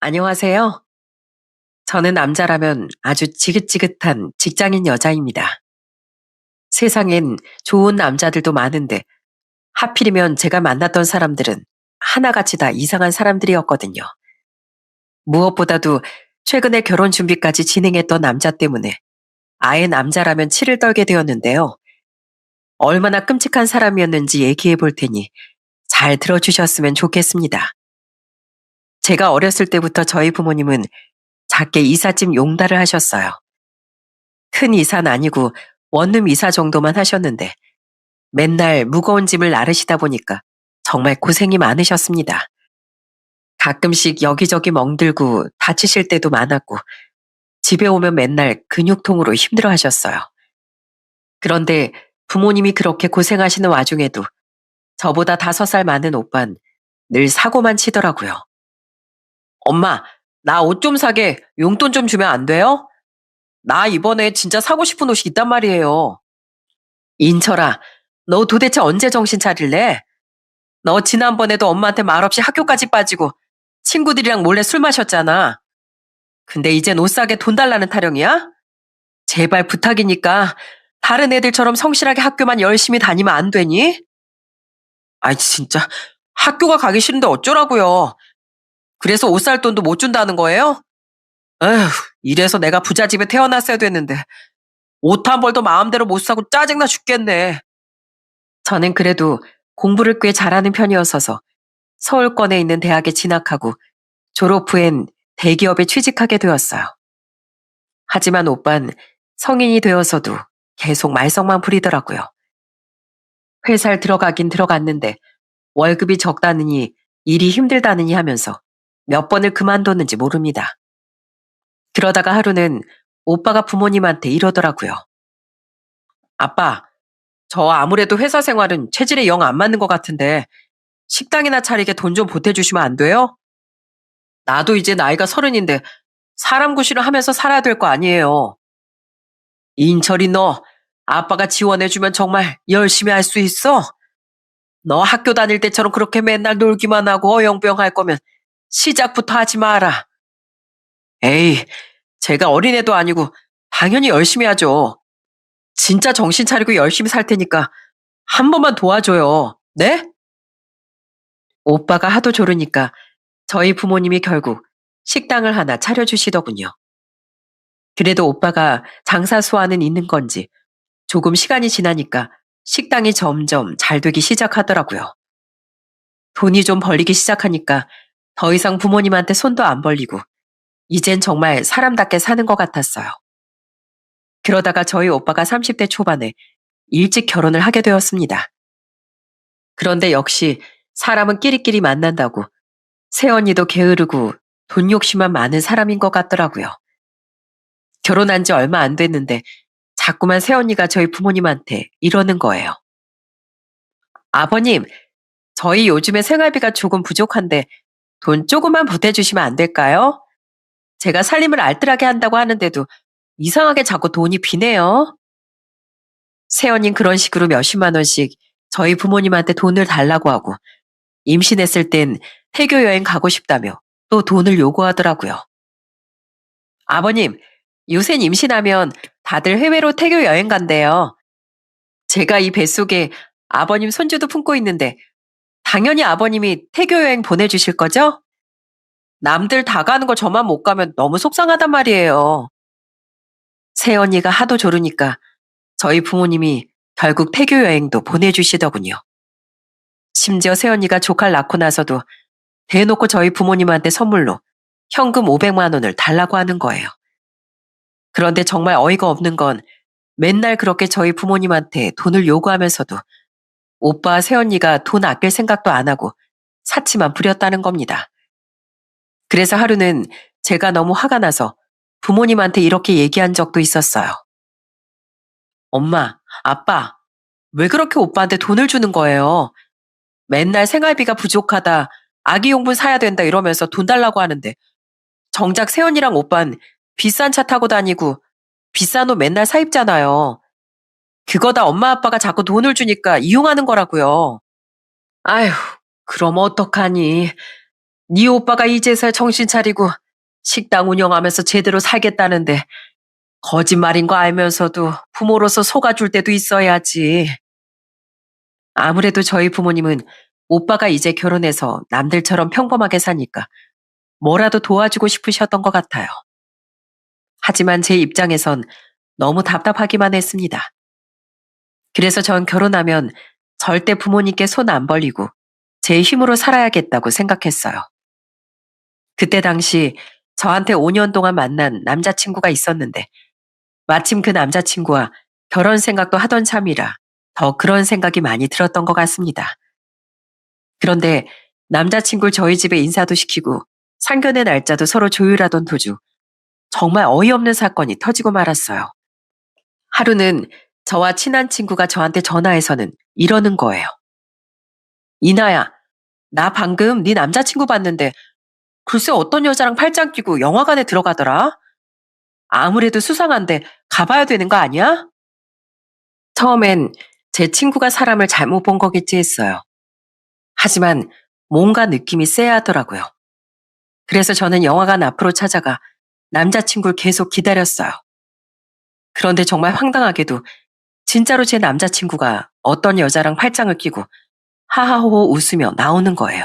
안녕하세요. 저는 남자라면 아주 지긋지긋한 직장인 여자입니다. 세상엔 좋은 남자들도 많은데 하필이면 제가 만났던 사람들은 하나같이 다 이상한 사람들이었거든요. 무엇보다도 최근에 결혼 준비까지 진행했던 남자 때문에 아예 남자라면 치를 떨게 되었는데요. 얼마나 끔찍한 사람이었는지 얘기해 볼 테니 잘 들어주셨으면 좋겠습니다. 제가 어렸을 때부터 저희 부모님은 작게 이삿짐 용달을 하셨어요. 큰 이사는 아니고 원룸 이사 정도만 하셨는데 맨날 무거운 짐을 나르시다 보니까 정말 고생이 많으셨습니다. 가끔씩 여기저기 멍들고 다치실 때도 많았고 집에 오면 맨날 근육통으로 힘들어 하셨어요. 그런데 부모님이 그렇게 고생하시는 와중에도 저보다 5살 많은 오빤 늘 사고만 치더라고요. 엄마, 나 옷 좀 사게 용돈 좀 주면 안 돼요? 나 이번에 진짜 사고 싶은 옷이 있단 말이에요. 인철아, 너 도대체 언제 정신 차릴래? 너 지난번에도 엄마한테 말없이 학교까지 빠지고 친구들이랑 몰래 술 마셨잖아. 근데 이젠 옷 사게 돈 달라는 타령이야? 제발 부탁이니까 다른 애들처럼 성실하게 학교만 열심히 다니면 안 되니? 아이 진짜 학교가 가기 싫은데 어쩌라고요. 그래서 옷 살 돈도 못 준다는 거예요? 에휴, 이래서 내가 부자 집에 태어났어야 됐는데 옷 한 벌도 마음대로 못 사고 짜증나 죽겠네. 저는 그래도 공부를 꽤 잘하는 편이었어서 서울권에 있는 대학에 진학하고 졸업 후엔 대기업에 취직하게 되었어요. 하지만 오빤 성인이 되어서도 계속 말썽만 부리더라고요. 회사를 들어가긴 들어갔는데 월급이 적다느니 일이 힘들다느니 하면서 몇 번을 그만뒀는지 모릅니다. 그러다가 하루는 오빠가 부모님한테 이러더라고요. 아빠, 저 아무래도 회사 생활은 체질에 영 안 맞는 것 같은데 식당이나 차리게 돈 좀 보태주시면 안 돼요? 나도 이제 나이가 30인데 사람 구실을 하면서 살아야 될 거 아니에요. 인철이 너 아빠가 지원해주면 정말 열심히 할 수 있어? 너 학교 다닐 때처럼 그렇게 맨날 놀기만 하고 어영부영 할 거면 시작부터 하지 마라. 에이, 제가 어린애도 아니고 당연히 열심히 하죠. 진짜 정신 차리고 열심히 살 테니까 한 번만 도와줘요. 네? 오빠가 하도 조르니까 저희 부모님이 결국 식당을 하나 차려주시더군요. 그래도 오빠가 장사 수완은 있는 건지 조금 시간이 지나니까 식당이 점점 잘 되기 시작하더라고요. 돈이 좀 벌리기 시작하니까 더 이상 부모님한테 손도 안 벌리고 이젠 정말 사람답게 사는 것 같았어요. 그러다가 저희 오빠가 30대 초반에 일찍 결혼을 하게 되었습니다. 그런데 역시 사람은 끼리끼리 만난다고 새언니도 게으르고 돈 욕심만 많은 사람인 것 같더라고요. 결혼한 지 얼마 안 됐는데 자꾸만 새언니가 저희 부모님한테 이러는 거예요. 아버님, 저희 요즘에 생활비가 조금 부족한데 돈 조금만 보태주시면 안 될까요? 제가 살림을 알뜰하게 한다고 하는데도 이상하게 자꾸 돈이 비네요. 새언닌 그런 식으로 몇십만 원씩 저희 부모님한테 돈을 달라고 하고 임신했을 땐 태교 여행 가고 싶다며 또 돈을 요구하더라고요. 아버님, 요샌 임신하면 다들 해외로 태교 여행 간대요. 제가 이 뱃속에 아버님 손주도 품고 있는데 당연히 아버님이 태교 여행 보내주실 거죠? 남들 다 가는 거 저만 못 가면 너무 속상하단 말이에요. 새언니가 하도 조르니까 저희 부모님이 결국 태교 여행도 보내주시더군요. 심지어 새언니가 조카를 낳고 나서도 대놓고 저희 부모님한테 선물로 현금 500만 원을 달라고 하는 거예요. 그런데 정말 어이가 없는 건 맨날 그렇게 저희 부모님한테 돈을 요구하면서도 오빠와 새언니가 돈 아낄 생각도 안 하고 사치만 부렸다는 겁니다. 그래서 하루는 제가 너무 화가 나서 부모님한테 이렇게 얘기한 적도 있었어요. 엄마, 아빠, 왜 그렇게 오빠한테 돈을 주는 거예요? 맨날 생활비가 부족하다, 아기용품 사야 된다 이러면서 돈 달라고 하는데 정작 세연이랑 오빤 비싼 차 타고 다니고 비싼 옷 맨날 사 입잖아요. 그거 다 엄마 아빠가 자꾸 돈을 주니까 이용하는 거라고요. 아휴, 그럼 어떡하니. 네 오빠가 이제서야 정신 차리고 식당 운영하면서 제대로 살겠다는데 거짓말인 거 알면서도 부모로서 속아줄 때도 있어야지. 아무래도 저희 부모님은 오빠가 이제 결혼해서 남들처럼 평범하게 사니까 뭐라도 도와주고 싶으셨던 것 같아요. 하지만 제 입장에선 너무 답답하기만 했습니다. 그래서 전 결혼하면 절대 부모님께 손 안 벌리고 제 힘으로 살아야겠다고 생각했어요. 그때 당시 저한테 5년 동안 만난 남자친구가 있었는데 마침 그 남자친구와 결혼 생각도 하던 참이라 더 그런 생각이 많이 들었던 것 같습니다. 그런데 남자친구를 저희 집에 인사도 시키고 상견례 날짜도 서로 조율하던 도중 정말 어이없는 사건이 터지고 말았어요. 하루는 저와 친한 친구가 저한테 전화해서는 이러는 거예요. 이나야, 나 방금 네 남자친구 봤는데 글쎄 어떤 여자랑 팔짱 끼고 영화관에 들어가더라? 아무래도 수상한데 가봐야 되는 거 아니야? 처음엔 제 친구가 사람을 잘못 본 거겠지 했어요. 하지만 뭔가 느낌이 쎄하더라고요. 그래서 저는 영화관 앞으로 찾아가 남자친구를 계속 기다렸어요. 그런데 정말 황당하게도 진짜로 제 남자친구가 어떤 여자랑 팔짱을 끼고 하하호호 웃으며 나오는 거예요.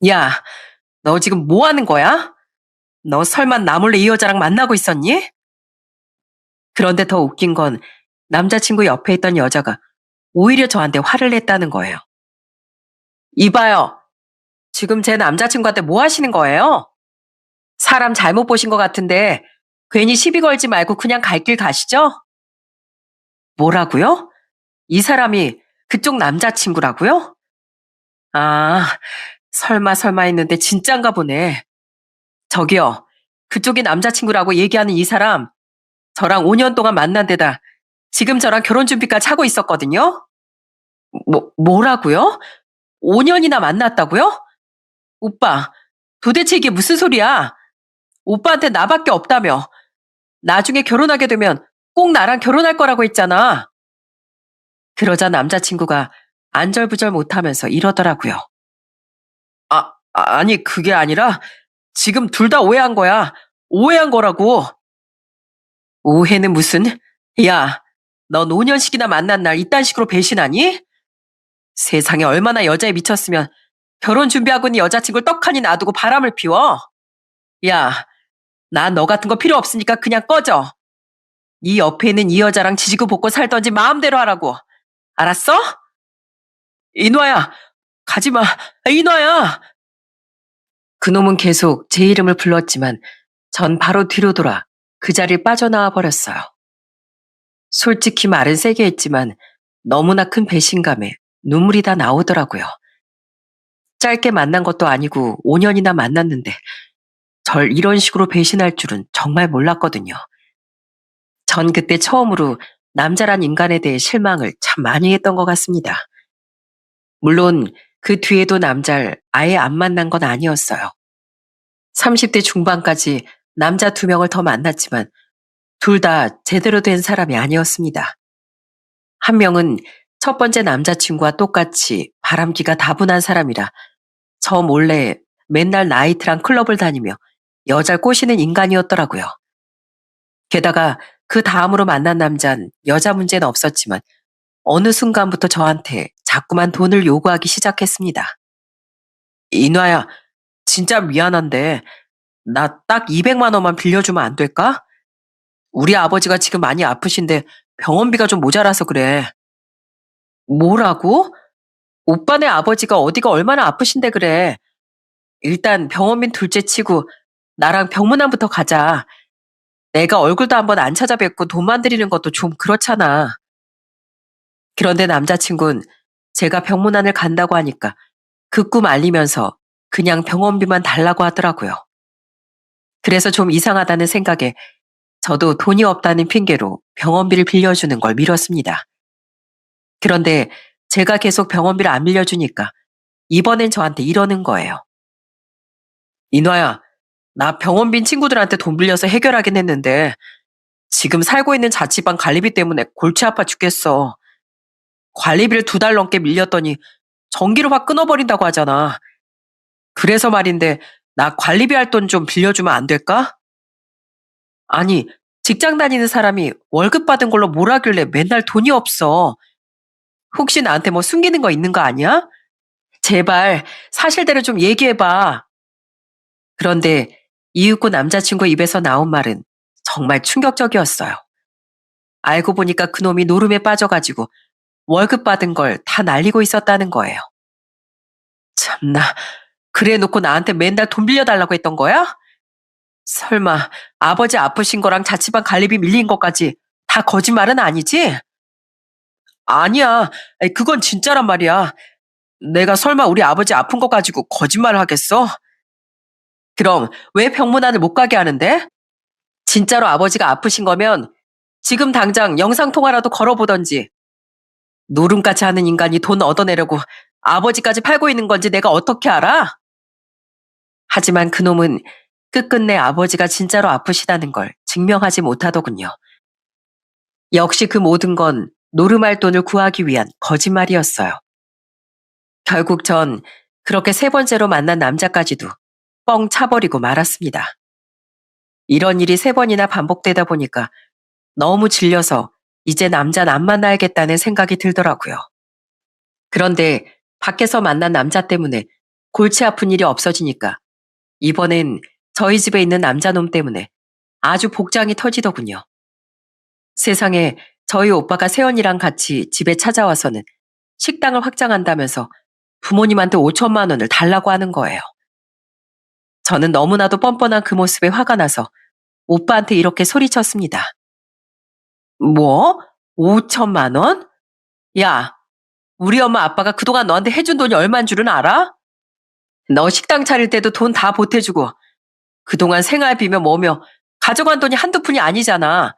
야, 너 지금 뭐 하는 거야? 너 설마 나 몰래 이 여자랑 만나고 있었니? 그런데 더 웃긴 건 남자친구 옆에 있던 여자가 오히려 저한테 화를 냈다는 거예요. 이봐요. 지금 제 남자친구한테 뭐 하시는 거예요? 사람 잘못 보신 것 같은데 괜히 시비 걸지 말고 그냥 갈 길 가시죠? 뭐라고요? 이 사람이 그쪽 남자친구라고요? 아, 설마 했는데 진짠가 보네. 저기요. 그쪽이 남자친구라고 얘기하는 이 사람 저랑 5년 동안 만난 데다 지금 저랑 결혼 준비까지 하고 있었거든요? 뭐라고요? 5년이나 만났다고요? 오빠, 도대체 이게 무슨 소리야? 오빠한테 나밖에 없다며. 나중에 결혼하게 되면 꼭 나랑 결혼할 거라고 했잖아. 그러자 남자친구가 안절부절 못하면서 이러더라고요. 아니, 그게 아니라 지금 둘 다 오해한 거야. 오해한 거라고. 오해는 무슨? 야, 넌 5년씩이나 만난 날 이딴 식으로 배신하니? 세상에 얼마나 여자에 미쳤으면 결혼 준비하고 있는 여자친구를 떡하니 놔두고 바람을 피워? 야, 나 너 같은 거 필요 없으니까 그냥 꺼져. 네 옆에 있는 이 여자랑 지지고 볶고 살던지 마음대로 하라고. 알았어? 인화야, 가지마. 인화야. 그놈은 계속 제 이름을 불렀지만 전 바로 뒤로 돌아 그 자리를 빠져나와 버렸어요. 솔직히 말은 세게 했지만 너무나 큰 배신감에 눈물이 다 나오더라고요. 짧게 만난 것도 아니고 5년이나 만났는데 절 이런 식으로 배신할 줄은 정말 몰랐거든요. 전 그때 처음으로 남자란 인간에 대해 실망을 참 많이 했던 것 같습니다. 물론 그 뒤에도 남자를 아예 안 만난 건 아니었어요. 30대 중반까지 남자 2명을 더 만났지만 둘 다 제대로 된 사람이 아니었습니다. 한 명은 첫 번째 남자친구와 똑같이 바람기가 다분한 사람이라 저 몰래 맨날 나이트랑 클럽을 다니며 여자를 꼬시는 인간이었더라고요. 게다가 그 다음으로 만난 남잔 여자 문제는 없었지만 어느 순간부터 저한테 자꾸만 돈을 요구하기 시작했습니다. 인화야, 진짜 미안한데 나 딱 200만 원만 빌려주면 안 될까? 우리 아버지가 지금 많이 아프신데 병원비가 좀 모자라서 그래. 뭐라고? 오빠네 아버지가 어디가 얼마나 아프신데 그래. 일단 병원비 둘째 치고 나랑 병문안부터 가자. 내가 얼굴도 한번 안 찾아뵙고 돈만 드리는 것도 좀 그렇잖아. 그런데 남자친구는 제가 병문안을 간다고 하니까 그 꿈 알리면서 그냥 병원비만 달라고 하더라고요. 그래서 좀 이상하다는 생각에 저도 돈이 없다는 핑계로 병원비를 빌려주는 걸 미뤘습니다. 그런데 제가 계속 병원비를 안 빌려주니까 이번엔 저한테 이러는 거예요. 인화야, 나 병원비 친구들한테 돈 빌려서 해결하긴 했는데 지금 살고 있는 자취방 관리비 때문에 골치 아파 죽겠어. 관리비를 2달 넘게 밀렸더니 전기를 확 끊어버린다고 하잖아. 그래서 말인데 나 관리비 할 돈 좀 빌려주면 안 될까? 아니, 직장 다니는 사람이 월급 받은 걸로 뭘 하길래 맨날 돈이 없어. 혹시 나한테 뭐 숨기는 거 있는 거 아니야? 제발 사실대로 좀 얘기해봐. 그런데 이윽고 남자친구 입에서 나온 말은 정말 충격적이었어요. 알고 보니까 그놈이 노름에 빠져가지고 월급 받은 걸 다 날리고 있었다는 거예요. 참나, 그래 놓고 나한테 맨날 돈 빌려달라고 했던 거야? 설마 아버지 아프신 거랑 자취방 관리비 밀린 것까지 다 거짓말은 아니지? 아니야, 아이, 그건 진짜란 말이야. 내가 설마 우리 아버지 아픈 거 가지고 거짓말을 하겠어? 그럼 왜 병문안을 못 가게 하는데? 진짜로 아버지가 아프신 거면 지금 당장 영상통화라도 걸어보던지. 노름같이 하는 인간이 돈 얻어내려고 아버지까지 팔고 있는 건지 내가 어떻게 알아? 하지만 그놈은 끝끝내 아버지가 진짜로 아프시다는 걸 증명하지 못하더군요. 역시 그 모든 건 노름할 돈을 구하기 위한 거짓말이었어요. 결국 전 그렇게 세 번째로 만난 남자까지도 뻥 차버리고 말았습니다. 이런 일이 세 번이나 반복되다 보니까 너무 질려서 이제 남자는 안 만나야겠다는 생각이 들더라고요. 그런데 밖에서 만난 남자 때문에 골치 아픈 일이 없어지니까 이번엔 저희 집에 있는 남자놈 때문에 아주 복장이 터지더군요. 세상에, 저희 오빠가 세연이랑 같이 집에 찾아와서는 식당을 확장한다면서 부모님한테 5천만 원을 달라고 하는 거예요. 저는 너무나도 뻔뻔한 그 모습에 화가 나서 오빠한테 이렇게 소리쳤습니다. 뭐? 5천만 원? 야, 우리 엄마 아빠가 그동안 너한테 해준 돈이 얼만 줄은 알아? 너 식당 차릴 때도 돈 다 보태주고 그동안 생활비며 뭐며 가져간 돈이 한두 푼이 아니잖아.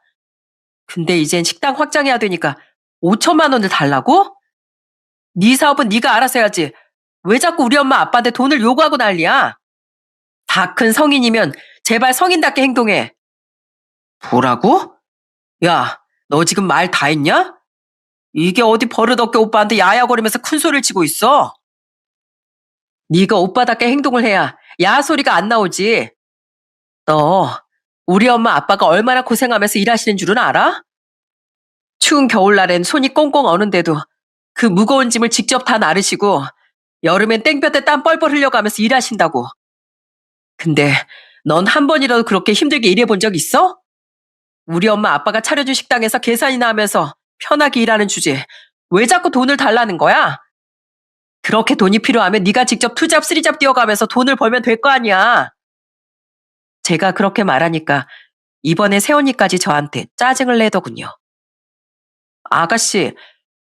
근데 이젠 식당 확장해야 되니까 5천만 원을 달라고? 네 사업은 네가 알아서 해야지. 왜 자꾸 우리 엄마 아빠한테 돈을 요구하고 난리야? 다 큰 성인이면 제발 성인답게 행동해. 뭐라고? 야, 너 지금 말 다 했냐? 이게 어디 버릇없게 오빠한테 야야거리면서 큰 소리를 치고 있어? 네가 오빠답게 행동을 해야 야 소리가 안 나오지. 너 우리 엄마 아빠가 얼마나 고생하면서 일하시는 줄은 알아? 추운 겨울날엔 손이 꽁꽁 어는데도 그 무거운 짐을 직접 다 나르시고 여름엔 땡볕에 땀 뻘뻘 흘려가면서 일하신다고. 근데 넌 한 번이라도 그렇게 힘들게 일해본 적 있어? 우리 엄마 아빠가 차려준 식당에서 계산이나 하면서 편하게 일하는 주제에 왜 자꾸 돈을 달라는 거야? 그렇게 돈이 필요하면 네가 직접 투잡 쓰리잡 뛰어가면서 돈을 벌면 될 거 아니야. 제가 그렇게 말하니까 이번에 세연이까지 저한테 짜증을 내더군요. 아가씨,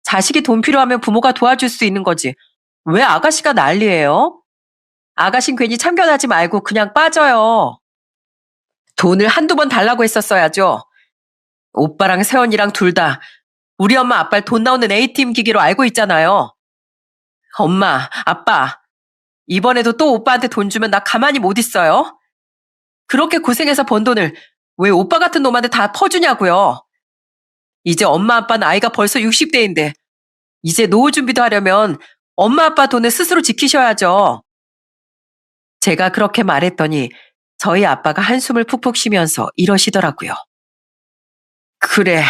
자식이 돈 필요하면 부모가 도와줄 수 있는 거지. 왜 아가씨가 난리예요? 아가씨는 괜히 참견하지 말고 그냥 빠져요. 돈을 한두 번 달라고 했었어야죠. 오빠랑 세연이랑 둘 다 우리 엄마 아빠를 돈 나오는 ATM 기기로 알고 있잖아요. 엄마, 아빠, 이번에도 또 오빠한테 돈 주면 나 가만히 못 있어요. 그렇게 고생해서 번 돈을 왜 오빠 같은 놈한테 다 퍼주냐고요. 이제 엄마 아빠 나이가 벌써 60대인데 이제 노후 준비도 하려면 엄마 아빠 돈을 스스로 지키셔야죠. 제가 그렇게 말했더니 저희 아빠가 한숨을 푹푹 쉬면서 이러시더라고요. 그래,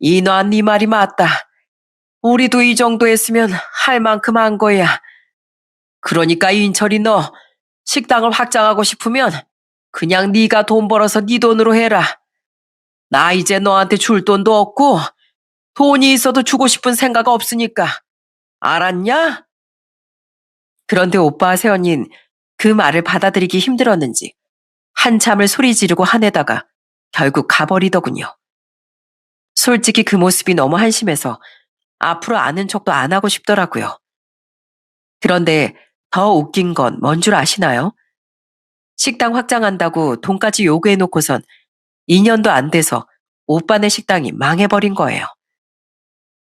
이놔 네 말이 맞다. 우리도 이 정도 했으면 할 만큼 한 거야. 그러니까 인철이 너 식당을 확장하고 싶으면 그냥 네가 돈 벌어서 네 돈으로 해라. 나 이제 너한테 줄 돈도 없고 돈이 있어도 주고 싶은 생각 없으니까. 알았냐? 그런데 오빠와 세연이는 그 말을 받아들이기 힘들었는지 한참을 소리 지르고 화내다가 결국 가버리더군요. 솔직히 그 모습이 너무 한심해서 앞으로 아는 척도 안 하고 싶더라고요. 그런데 더 웃긴 건 뭔 줄 아시나요? 식당 확장한다고 돈까지 요구해놓고선 2년도 안 돼서 오빠네 식당이 망해버린 거예요.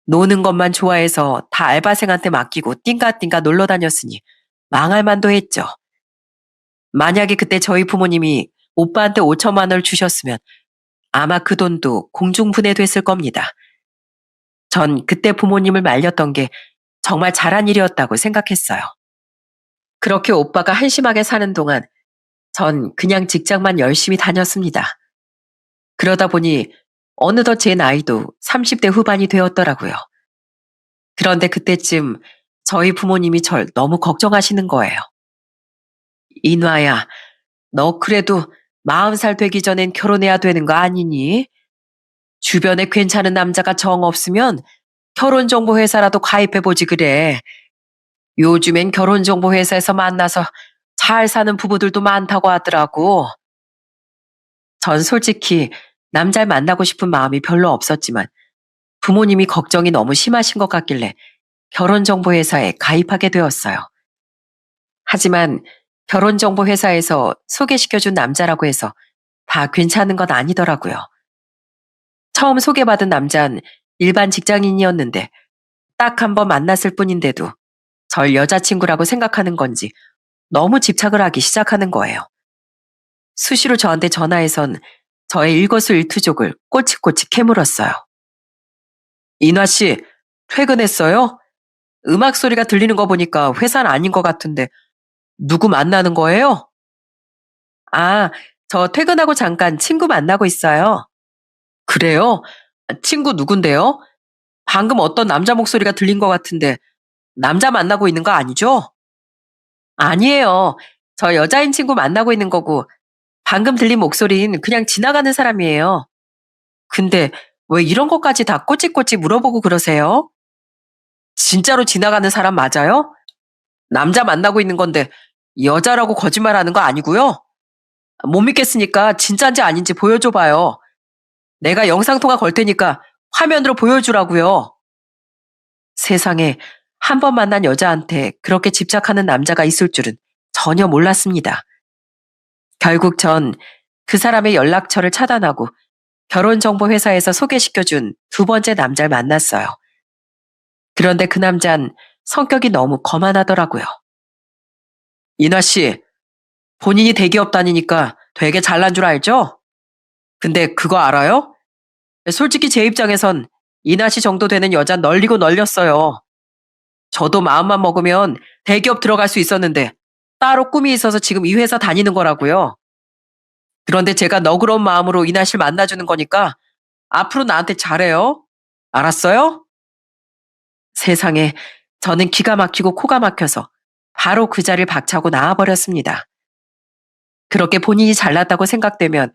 노는 것만 좋아해서 다 알바생한테 맡기고 띵가띵가 놀러 다녔으니 망할 만도 했죠. 만약에 그때 저희 부모님이 오빠한테 5천만 원을 주셨으면 아마 그 돈도 공중분해됐을 겁니다. 전 그때 부모님을 말렸던 게 정말 잘한 일이었다고 생각했어요. 그렇게 오빠가 한심하게 사는 동안 전 그냥 직장만 열심히 다녔습니다. 그러다 보니 어느덧 제 나이도 30대 후반이 되었더라고요. 그런데 그때쯤 저희 부모님이 절 너무 걱정하시는 거예요. 인화야, 너 그래도 40살 되기 전엔 결혼해야 되는 거 아니니? 주변에 괜찮은 남자가 정 없으면 결혼정보회사라도 가입해보지 그래. 요즘엔 결혼정보회사에서 만나서 잘 사는 부부들도 많다고 하더라고. 전 솔직히 남잘 만나고 싶은 마음이 별로 없었지만 부모님이 걱정이 너무 심하신 것 같길래 결혼정보회사에 가입하게 되었어요. 하지만 결혼정보회사에서 소개시켜준 남자라고 해서 다 괜찮은 건 아니더라고요. 처음 소개받은 남자는 일반 직장인이었는데 딱 한 번 만났을 뿐인데도 절 여자친구라고 생각하는 건지 너무 집착을 하기 시작하는 거예요. 수시로 저한테 전화해선 저의 일거수일투족을 꼬치꼬치 캐물었어요. 인화 씨, 퇴근했어요? 음악 소리가 들리는 거 보니까 회사는 아닌 것 같은데 누구 만나는 거예요? 아, 저 퇴근하고 잠깐 친구 만나고 있어요. 그래요? 친구 누군데요? 방금 어떤 남자 목소리가 들린 것 같은데 남자 만나고 있는 거 아니죠? 아니에요. 저 여자인 친구 만나고 있는 거고 방금 들린 목소리는 그냥 지나가는 사람이에요. 근데 왜 이런 것까지 다 꼬치꼬치 물어보고 그러세요? 진짜로 지나가는 사람 맞아요? 남자 만나고 있는 건데 여자라고 거짓말하는 거 아니고요? 못 믿겠으니까 진짜인지 아닌지 보여줘봐요. 내가 영상통화 걸 테니까 화면으로 보여주라고요. 세상에 한 번 만난 여자한테 그렇게 집착하는 남자가 있을 줄은 전혀 몰랐습니다. 결국 전 그 사람의 연락처를 차단하고 결혼정보회사에서 소개시켜준 두 번째 남자를 만났어요. 그런데 그 남잔 성격이 너무 거만하더라고요. 인화 씨, 본인이 대기업 다니니까 되게 잘난 줄 알죠? 근데 그거 알아요? 솔직히 제 입장에선 인화 씨 정도 되는 여자 널리고 널렸어요. 저도 마음만 먹으면 대기업 들어갈 수 있었는데 따로 꿈이 있어서 지금 이 회사 다니는 거라고요. 그런데 제가 너그러운 마음으로 이나 씨를 만나주는 거니까 앞으로 나한테 잘해요. 알았어요? 세상에 저는 기가 막히고 코가 막혀서 바로 그 자리를 박차고 나와버렸습니다. 그렇게 본인이 잘났다고 생각되면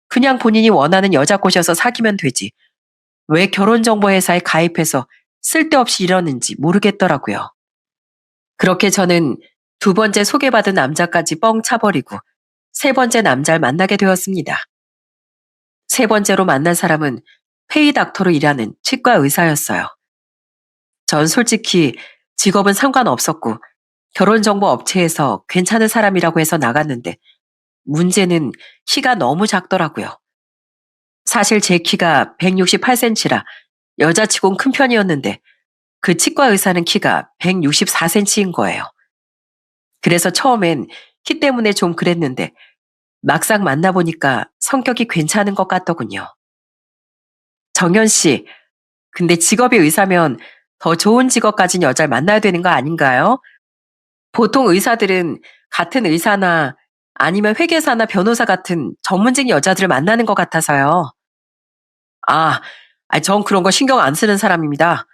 그냥 본인이 원하는 여자 꼬셔서 사귀면 되지. 왜 결혼정보회사에 가입해서 쓸데없이 이러는지 모르겠더라고요. 그렇게 저는 두 번째 소개받은 남자까지 뻥 차버리고 세 번째 남자를 만나게 되었습니다. 세 번째로 만난 사람은 페이닥터로 일하는 치과 의사였어요. 전 솔직히 직업은 상관없었고 결혼정보 업체에서 괜찮은 사람이라고 해서 나갔는데 문제는 키가 너무 작더라고요. 사실 제 키가 168cm라 여자치곤 큰 편이었는데 그 치과 의사는 키가 164cm인 거예요. 그래서 처음엔 키 때문에 좀 그랬는데 막상 만나보니까 성격이 괜찮은 것 같더군요. 정현 씨, 근데 직업이 의사면 더 좋은 직업 가진 여자를 만나야 되는 거 아닌가요? 보통 의사들은 같은 의사나 아니면 회계사나 변호사 같은 전문직 여자들을 만나는 것 같아서요. 아, 전 그런 거 신경 안 쓰는 사람입니다.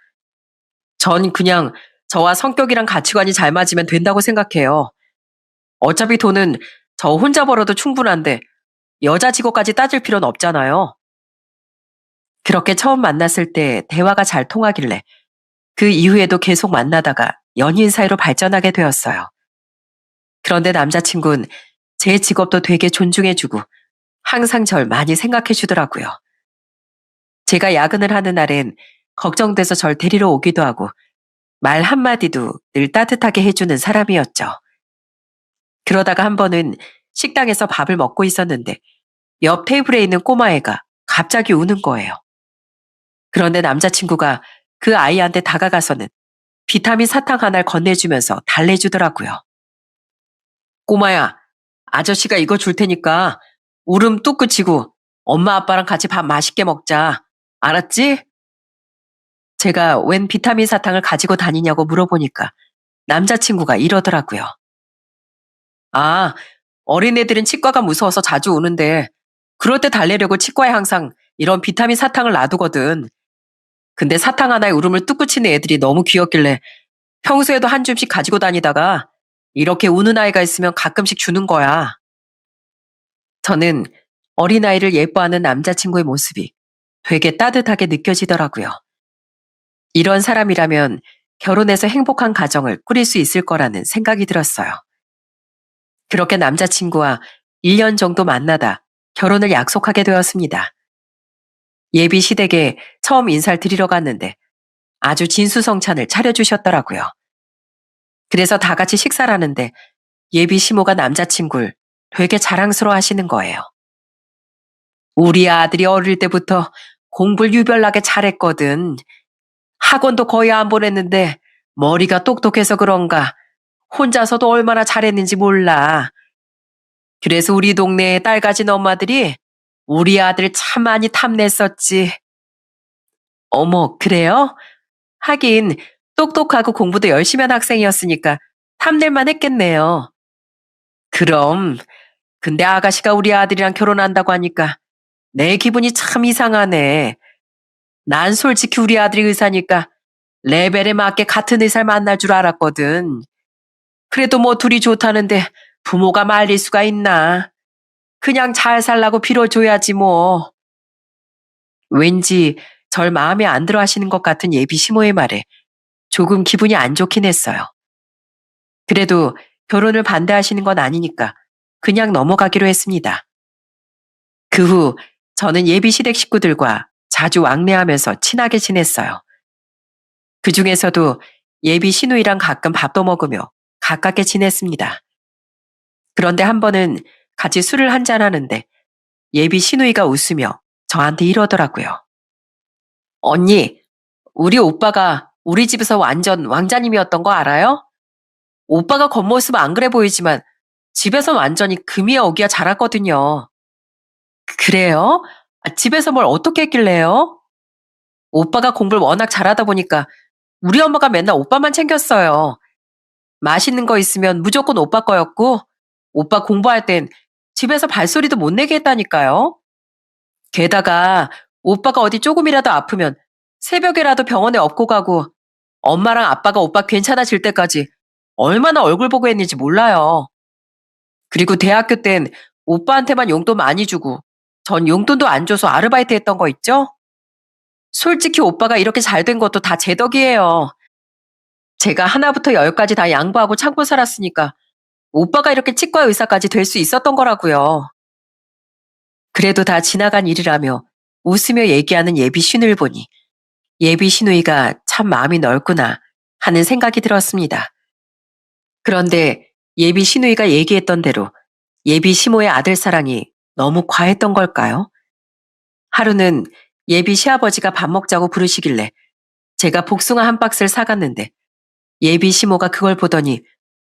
전 그냥 저와 성격이랑 가치관이 잘 맞으면 된다고 생각해요. 어차피 돈은 저 혼자 벌어도 충분한데 여자 직업까지 따질 필요는 없잖아요. 그렇게 처음 만났을 때 대화가 잘 통하길래 그 이후에도 계속 만나다가 연인 사이로 발전하게 되었어요. 그런데 남자친구는 제 직업도 되게 존중해주고 항상 절 많이 생각해주더라고요. 제가 야근을 하는 날엔 걱정돼서 절 데리러 오기도 하고 말 한마디도 늘 따뜻하게 해주는 사람이었죠. 그러다가 한 번은 식당에서 밥을 먹고 있었는데 옆 테이블에 있는 꼬마애가 갑자기 우는 거예요. 그런데 남자친구가 그 아이한테 다가가서는 비타민 사탕 하나를 건네주면서 달래주더라고요. 꼬마야, 아저씨가 이거 줄 테니까 울음 뚝 그치고 엄마 아빠랑 같이 밥 맛있게 먹자. 알았지? 제가 웬 비타민 사탕을 가지고 다니냐고 물어보니까 남자친구가 이러더라고요. 아, 어린애들은 치과가 무서워서 자주 오는데 그럴 때 달래려고 치과에 항상 이런 비타민 사탕을 놔두거든. 근데 사탕 하나에 울음을 뚝 그치는 애들이 너무 귀엽길래 평소에도 한 줌씩 가지고 다니다가 이렇게 우는 아이가 있으면 가끔씩 주는 거야. 저는 어린아이를 예뻐하는 남자친구의 모습이 되게 따뜻하게 느껴지더라고요. 이런 사람이라면 결혼해서 행복한 가정을 꾸릴 수 있을 거라는 생각이 들었어요. 그렇게 남자친구와 1년 정도 만나다 결혼을 약속하게 되었습니다. 예비 시댁에 처음 인사를 드리러 갔는데 아주 진수성찬을 차려주셨더라고요. 그래서 다 같이 식사를 하는데 예비 시모가 남자친구를 되게 자랑스러워 하시는 거예요. 우리 아들이 어릴 때부터 공부를 유별나게 잘했거든. 학원도 거의 안 보냈는데 머리가 똑똑해서 그런가 혼자서도 얼마나 잘했는지 몰라. 그래서 우리 동네에 딸 가진 엄마들이 우리 아들 참 많이 탐냈었지. 어머, 그래요? 하긴 똑똑하고 공부도 열심히 한 학생이었으니까 탐낼만 했겠네요. 그럼, 근데 아가씨가 우리 아들이랑 결혼한다고 하니까 내 기분이 참 이상하네. 난 솔직히 우리 아들이 의사니까 레벨에 맞게 같은 의사를 만날 줄 알았거든. 그래도 뭐 둘이 좋다는데 부모가 말릴 수가 있나. 그냥 잘 살라고 빌어줘야지 뭐. 왠지 절 마음에 안 들어 하시는 것 같은 예비 시모의 말에 조금 기분이 안 좋긴 했어요. 그래도 결혼을 반대하시는 건 아니니까 그냥 넘어가기로 했습니다. 그 후 저는 예비 시댁 식구들과 자주 왕래하면서 친하게 지냈어요. 그 중에서도 예비 시누이랑 가끔 밥도 먹으며 가깝게 지냈습니다. 그런데 한 번은 같이 술을 한잔 하는데 예비 시누이가 웃으며 저한테 이러더라고요. 언니, 우리 오빠가 우리 집에서 완전 왕자님이었던 거 알아요? 오빠가 겉모습은 안 그래 보이지만 집에서 완전히 금이야 오기야 잘하거든요. 그래요? 집에서 뭘 어떻게 했길래요? 오빠가 공부를 워낙 잘하다 보니까 우리 엄마가 맨날 오빠만 챙겼어요. 맛있는 거 있으면 무조건 오빠 거였고, 오빠 공부할 땐 집에서 발소리도 못 내게 했다니까요. 게다가 오빠가 어디 조금이라도 아프면 새벽에라도 병원에 업고 가고, 엄마랑 아빠가 오빠 괜찮아질 때까지 얼마나 얼굴 보고 했는지 몰라요. 그리고 대학교 땐 오빠한테만 용돈 많이 주고, 전 용돈도 안 줘서 아르바이트 했던 거 있죠? 솔직히 오빠가 이렇게 잘 된 것도 다 제 덕이에요. 제가 하나부터 열까지 다 양보하고 참고 살았으니까 오빠가 이렇게 치과 의사까지 될 수 있었던 거라고요. 그래도 다 지나간 일이라며 웃으며 얘기하는 예비 신우를 보니 예비 신우이가 참 마음이 넓구나 하는 생각이 들었습니다. 그런데 예비 신우이가 얘기했던 대로 예비 시모의 아들 사랑이 너무 과했던 걸까요? 하루는 예비 시아버지가 밥 먹자고 부르시길래 제가 복숭아 한 박스를 사갔는데 예비 시모가 그걸 보더니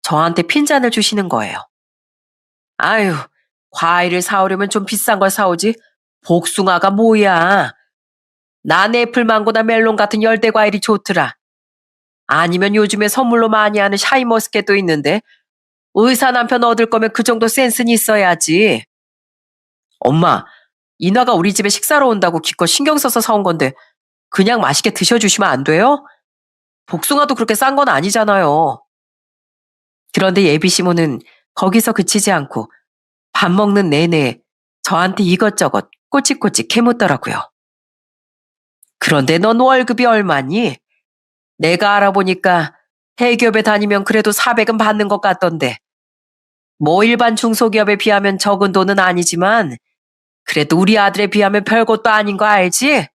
저한테 핀잔을 주시는 거예요. 아유, 과일을 사오려면 좀 비싼 걸 사오지. 복숭아가 뭐야. 난 애플망고나 멜론 같은 열대 과일이 좋더라. 아니면 요즘에 선물로 많이 하는 샤인머스켓도 있는데 의사 남편 얻을 거면 그 정도 센스는 있어야지. 엄마, 인화가 우리 집에 식사로 온다고 기껏 신경 써서 사온 건데 그냥 맛있게 드셔주시면 안 돼요? 복숭아도 그렇게 싼 건 아니잖아요. 그런데 예비 시모는 거기서 그치지 않고 밥 먹는 내내 저한테 이것저것 꼬치꼬치 캐묻더라고요. 그런데 넌 월급이 얼마니? 내가 알아보니까 대기업에 다니면 그래도 400은 받는 것 같던데. 뭐 일반 중소기업에 비하면 적은 돈은 아니지만 그래도 우리 아들에 비하면 별것도 아닌 거 알지?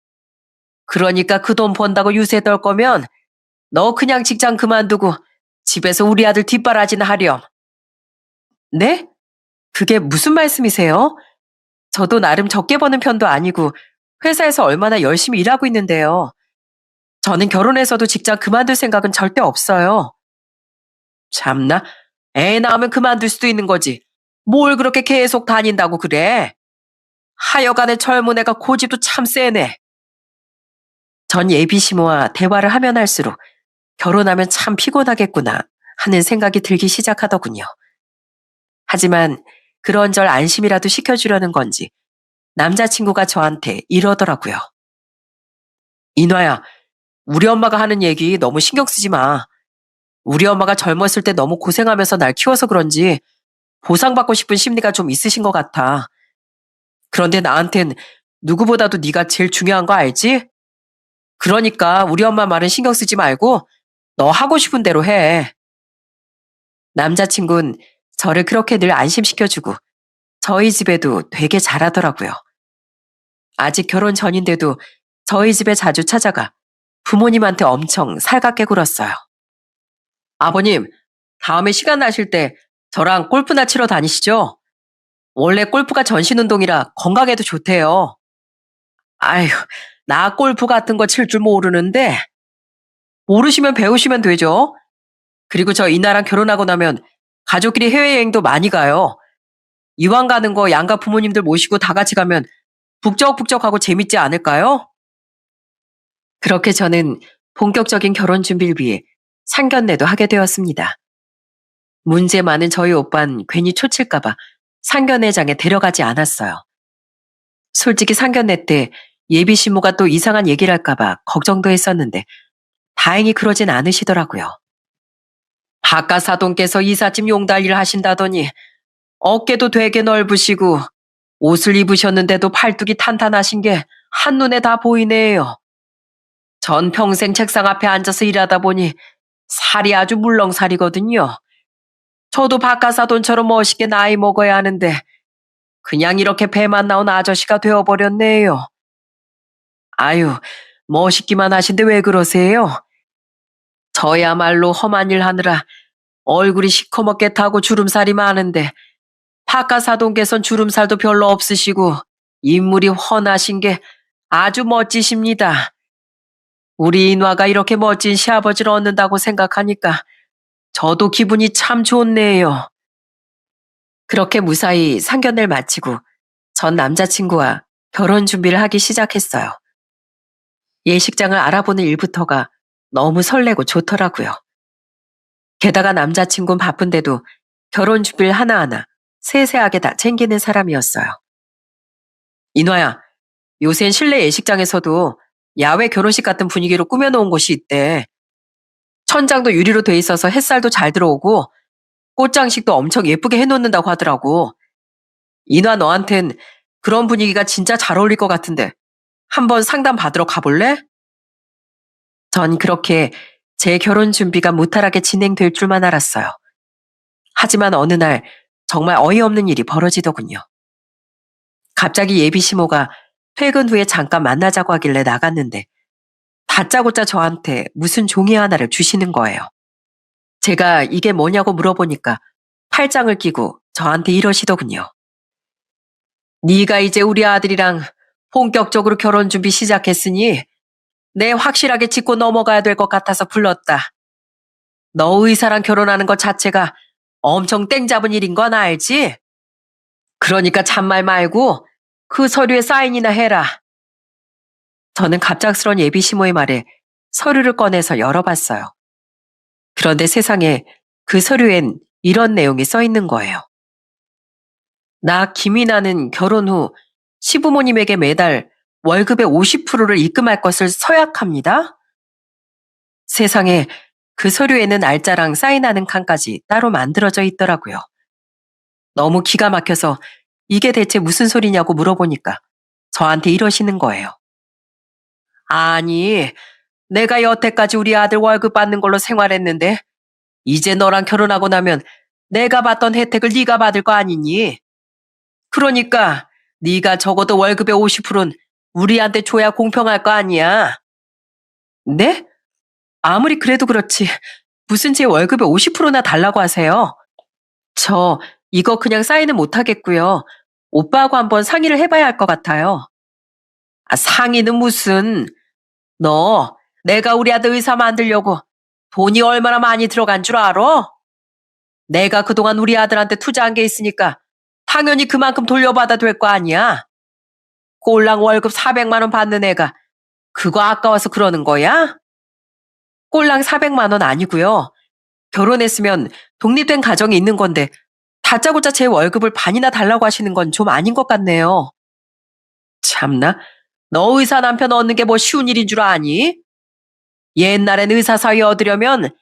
그러니까 그 돈 번다고 유세 떨 거면 너 그냥 직장 그만두고 집에서 우리 아들 뒷바라지나 하렴. 네? 그게 무슨 말씀이세요? 저도 나름 적게 버는 편도 아니고 회사에서 얼마나 열심히 일하고 있는데요. 저는 결혼해서도 직장 그만둘 생각은 절대 없어요. 참나, 애 낳으면 그만둘 수도 있는 거지. 뭘 그렇게 계속 다닌다고 그래? 하여간에 젊은 애가 고집도 참 세네. 전 예비 시모와 대화를 하면 할수록 결혼하면 참 피곤하겠구나 하는 생각이 들기 시작하더군요. 하지만 그런절 안심이라도 시켜주려는 건지 남자친구가 저한테 이러더라고요. 인화야, 우리 엄마가 하는 얘기 너무 신경 쓰지 마. 우리 엄마가 젊었을 때 너무 고생하면서 날 키워서 그런지 보상받고 싶은 심리가 좀 있으신 것 같아. 그런데 나한텐 누구보다도 네가 제일 중요한 거 알지? 그러니까 우리 엄마 말은 신경 쓰지 말고 너 하고 싶은 대로 해. 남자친구는 저를 그렇게 늘 안심시켜주고 저희 집에도 되게 잘하더라고요. 아직 결혼 전인데도 저희 집에 자주 찾아가 부모님한테 엄청 살갑게 굴었어요. 아버님, 다음에 시간 나실 때 저랑 골프나 치러 다니시죠? 원래 골프가 전신운동이라 건강에도 좋대요. 아휴, 나 골프 같은 거 칠 줄 모르는데 모르시면 배우시면 되죠. 그리고 저 이나랑 결혼하고 나면 가족끼리 해외여행도 많이 가요. 이왕 가는 거 양가 부모님들 모시고 다 같이 가면 북적북적하고 재밌지 않을까요? 그렇게 저는 본격적인 결혼 준비를 위해 상견례도 하게 되었습니다. 문제 많은 저희 오빤 괜히 초칠까봐 상견례장에 데려가지 않았어요. 솔직히 상견례 때 예비 신부가 또 이상한 얘기를 할까봐 걱정도 했었는데 다행히 그러진 않으시더라고요. 박가사돈께서 이삿짐 용달리를 하신다더니 어깨도 되게 넓으시고 옷을 입으셨는데도 팔뚝이 탄탄하신 게 한눈에 다 보이네요. 전 평생 책상 앞에 앉아서 일하다 보니 살이 아주 물렁살이거든요. 저도 박가사돈처럼 멋있게 나이 먹어야 하는데 그냥 이렇게 배만 나온 아저씨가 되어버렸네요. 아유, 멋있기만 하신데 왜 그러세요? 저야말로 험한 일 하느라 얼굴이 시커멓게 타고 주름살이 많은데 박가사돈께선 주름살도 별로 없으시고 인물이 훤하신 게 아주 멋지십니다. 우리 인화가 이렇게 멋진 시아버지를 얻는다고 생각하니까 저도 기분이 참 좋네요. 그렇게 무사히 상견례를 마치고 전 남자친구와 결혼 준비를 하기 시작했어요. 예식장을 알아보는 일부터가 너무 설레고 좋더라고요. 게다가 남자친구는 바쁜데도 결혼 준비를 하나하나 세세하게 다 챙기는 사람이었어요. 인화야, 요샌 실내 예식장에서도 야외 결혼식 같은 분위기로 꾸며놓은 곳이 있대. 천장도 유리로 돼 있어서 햇살도 잘 들어오고 꽃장식도 엄청 예쁘게 해놓는다고 하더라고. 인화 너한텐 그런 분위기가 진짜 잘 어울릴 것 같은데 한번 상담 받으러 가볼래? 전 그렇게 제 결혼 준비가 무탈하게 진행될 줄만 알았어요. 하지만 어느 날 정말 어이없는 일이 벌어지더군요. 갑자기 예비 시모가 퇴근 후에 잠깐 만나자고 하길래 나갔는데 다짜고짜 저한테 무슨 종이 하나를 주시는 거예요. 제가 이게 뭐냐고 물어보니까 팔짱을 끼고 저한테 이러시더군요. 네가 이제 우리 아들이랑 본격적으로 결혼 준비 시작했으니 내 확실하게 짚고 넘어가야 될 것 같아서 불렀다. 너 의사랑 결혼하는 것 자체가 엄청 땡 잡은 일인 건 알지? 그러니까 잔말 말고 그 서류에 사인이나 해라. 저는 갑작스런 예비 시모의 말에 서류를 꺼내서 열어봤어요. 그런데 세상에 그 서류엔 이런 내용이 써 있는 거예요. 나 김이나는 결혼 후 시부모님에게 매달 월급의 50%를 입금할 것을 서약합니다. 세상에 그 서류에는 날짜랑 사인하는 칸까지 따로 만들어져 있더라고요. 너무 기가 막혀서 이게 대체 무슨 소리냐고 물어보니까 저한테 이러시는 거예요. 아니, 내가 여태까지 우리 아들 월급 받는 걸로 생활했는데 이제 너랑 결혼하고 나면 내가 받던 혜택을 네가 받을 거 아니니? 그러니까 네가 적어도 월급의 50%는 우리한테 줘야 공평할 거 아니야. 네? 아무리 그래도 그렇지 무슨 제 월급의 50%나 달라고 하세요? 저 이거 그냥 사인은 못 하겠고요. 오빠하고 한번 상의를 해봐야 할 것 같아요. 아, 상의는 무슨. 너 내가 우리 아들 의사 만들려고 돈이 얼마나 많이 들어간 줄 알아? 내가 그동안 우리 아들한테 투자한 게 있으니까 당연히 그만큼 돌려받아 될 거 아니야. 꼴랑 월급 400만 원 받는 애가 그거 아까워서 그러는 거야? 꼴랑 400만 원 아니고요. 결혼했으면 독립된 가정이 있는 건데 다짜고짜 제 월급을 반이나 달라고 하시는 건 좀 아닌 것 같네요. 참나, 너 의사 남편 얻는 게 뭐 쉬운 일인 줄 아니? 옛날엔 의사 사위 얻으려면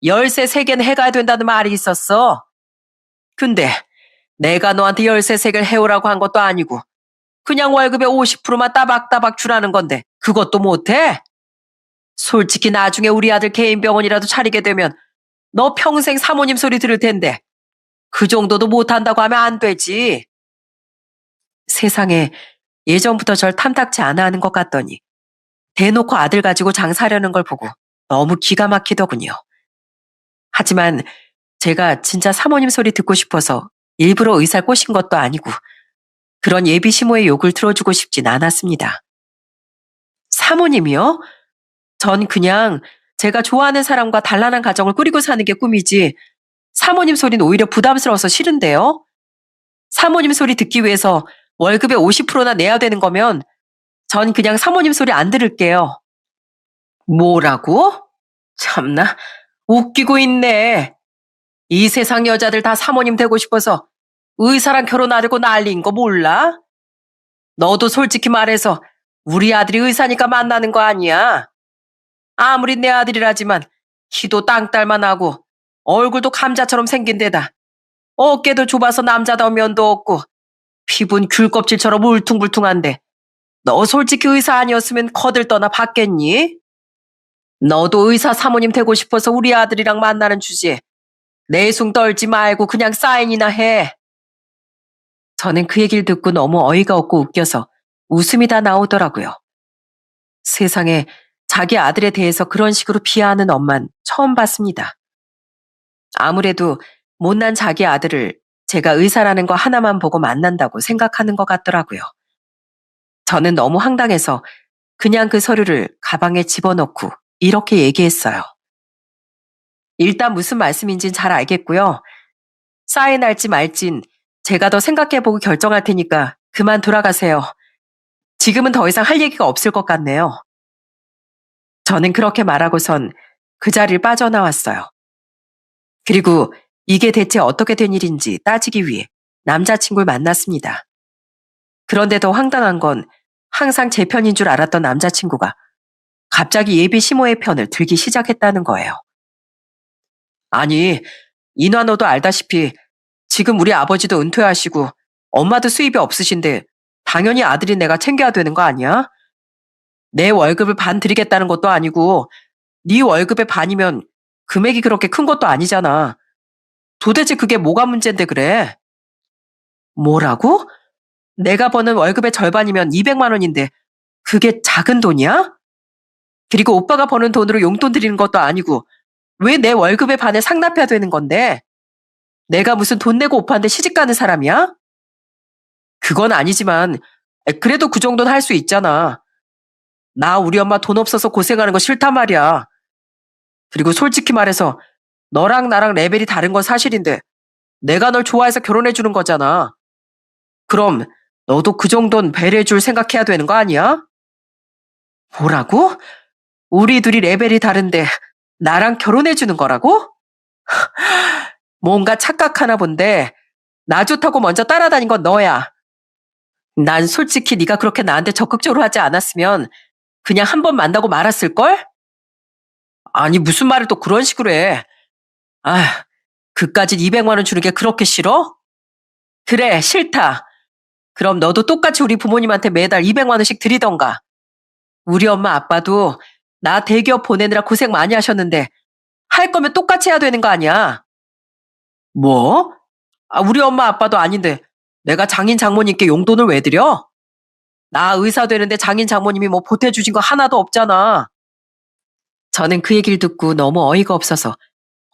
열쇠 3개는 해가야 된다는 말이 있었어. 근데 내가 너한테 열쇠 3개를 해오라고 한 것도 아니고 그냥 월급의 50%만 따박따박 주라는 건데 그것도 못해? 솔직히 나중에 우리 아들 개인 병원이라도 차리게 되면 너 평생 사모님 소리 들을 텐데 그 정도도 못한다고 하면 안 되지. 세상에, 예전부터 절 탐탁치 않아 하는 것 같더니 대놓고 아들 가지고 장사하려는 걸 보고 너무 기가 막히더군요. 하지만 제가 진짜 사모님 소리 듣고 싶어서 일부러 의사를 꼬신 것도 아니고 그런 예비 시모의 욕을 들어주고 싶진 않았습니다. 사모님이요? 전 그냥 제가 좋아하는 사람과 단란한 가정을 꾸리고 사는 게 꿈이지 사모님 소리는 오히려 부담스러워서 싫은데요. 사모님 소리 듣기 위해서 월급의 50%나 내야 되는 거면 전 그냥 사모님 소리 안 들을게요. 뭐라고? 참나, 웃기고 있네. 이 세상 여자들 다 사모님 되고 싶어서 의사랑 결혼하려고 난리인 거 몰라? 너도 솔직히 말해서 우리 아들이 의사니까 만나는 거 아니야? 아무리 내 아들이라지만 키도 땅딸만 하고 얼굴도 감자처럼 생긴 데다 어깨도 좁아서 남자다운 면도 없고 피부는 귤껍질처럼 울퉁불퉁한데 너 솔직히 의사 아니었으면 거들떠나 받겠니? 너도 의사 사모님 되고 싶어서 우리 아들이랑 만나는 주제에 내숭 떨지 말고 그냥 사인이나 해. 저는 그 얘기를 듣고 너무 어이가 없고 웃겨서 웃음이 다 나오더라고요. 세상에, 자기 아들에 대해서 그런 식으로 비하하는 엄만 처음 봤습니다. 아무래도 못난 자기 아들을 제가 의사라는 거 하나만 보고 만난다고 생각하는 것 같더라고요. 저는 너무 황당해서 그냥 그 서류를 가방에 집어넣고 이렇게 얘기했어요. 일단 무슨 말씀인진 잘 알겠고요. 사인할지 말진 제가 더 생각해보고 결정할 테니까 그만 돌아가세요. 지금은 더 이상 할 얘기가 없을 것 같네요. 저는 그렇게 말하고선 그 자리를 빠져나왔어요. 그리고 이게 대체 어떻게 된 일인지 따지기 위해 남자친구를 만났습니다. 그런데 더 황당한 건 항상 제 편인 줄 알았던 남자친구가 갑자기 예비 시모의 편을 들기 시작했다는 거예요. 아니, 인화 너도 알다시피 지금 우리 아버지도 은퇴하시고 엄마도 수입이 없으신데 당연히 아들인 내가 챙겨야 되는 거 아니야? 내 월급을 반 드리겠다는 것도 아니고 네 월급의 반이면 금액이 그렇게 큰 것도 아니잖아. 도대체 그게 뭐가 문제인데 그래? 뭐라고? 내가 버는 월급의 절반이면 200만 원인데 그게 작은 돈이야? 그리고 오빠가 버는 돈으로 용돈 드리는 것도 아니고 왜 내 월급의 반을 상납해야 되는 건데? 내가 무슨 돈 내고 오빠한테 시집 가는 사람이야? 그건 아니지만 그래도 그 정도는 할 수 있잖아. 나 우리 엄마 돈 없어서 고생하는 거 싫단 말이야. 그리고 솔직히 말해서 너랑 나랑 레벨이 다른 건 사실인데 내가 널 좋아해서 결혼해 주는 거잖아. 그럼 너도 그 정도는 배려해 줄 생각해야 되는 거 아니야? 뭐라고? 우리 둘이 레벨이 다른데 나랑 결혼해 주는 거라고? 뭔가 착각하나 본데 나 좋다고 먼저 따라다닌 건 너야. 난 솔직히 네가 그렇게 나한테 적극적으로 하지 않았으면 그냥 한 번 만나고 말았을걸? 아니 무슨 말을 또 그런 식으로 해. 아, 그까짓 200만 원 주는 게 그렇게 싫어? 그래, 싫다. 그럼 너도 똑같이 우리 부모님한테 매달 200만 원씩 드리던가. 우리 엄마 아빠도 나 대기업 보내느라 고생 많이 하셨는데 할 거면 똑같이 해야 되는 거 아니야. 뭐? 아, 우리 엄마 아빠도 아닌데 내가 장인 장모님께 용돈을 왜 드려? 나 의사 되는데 장인 장모님이 뭐 보태주신 거 하나도 없잖아. 저는 그 얘기를 듣고 너무 어이가 없어서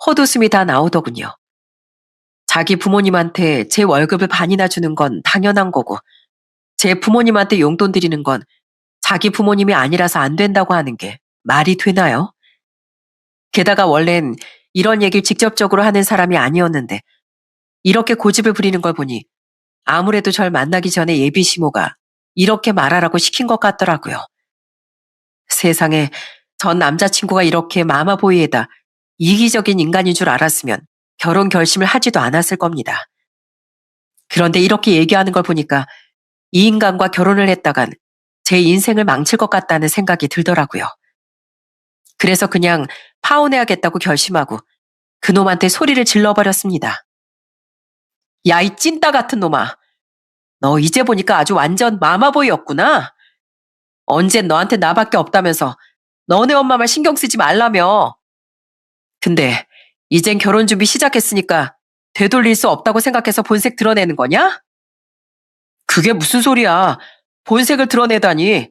헛웃음이 다 나오더군요. 자기 부모님한테 제 월급을 반이나 주는 건 당연한 거고 제 부모님한테 용돈 드리는 건 자기 부모님이 아니라서 안 된다고 하는 게 말이 되나요? 게다가 원래는 이런 얘기를 직접적으로 하는 사람이 아니었는데 이렇게 고집을 부리는 걸 보니 아무래도 절 만나기 전에 예비 시모가 이렇게 말하라고 시킨 것 같더라고요. 세상에, 전 남자친구가 이렇게 마마보이에다 이기적인 인간인 줄 알았으면 결혼 결심을 하지도 않았을 겁니다. 그런데 이렇게 얘기하는 걸 보니까 이 인간과 결혼을 했다간 제 인생을 망칠 것 같다는 생각이 들더라고요. 그래서 그냥 파혼해야겠다고 결심하고 그놈한테 소리를 질러버렸습니다. 야, 이 찐따 같은 놈아. 너 이제 보니까 아주 완전 마마보이였구나. 언젠 너한테 나밖에 없다면서 너네 엄마 말 신경 쓰지 말라며. 근데 이젠 결혼 준비 시작했으니까 되돌릴 수 없다고 생각해서 본색 드러내는 거냐? 그게 무슨 소리야. 본색을 드러내다니.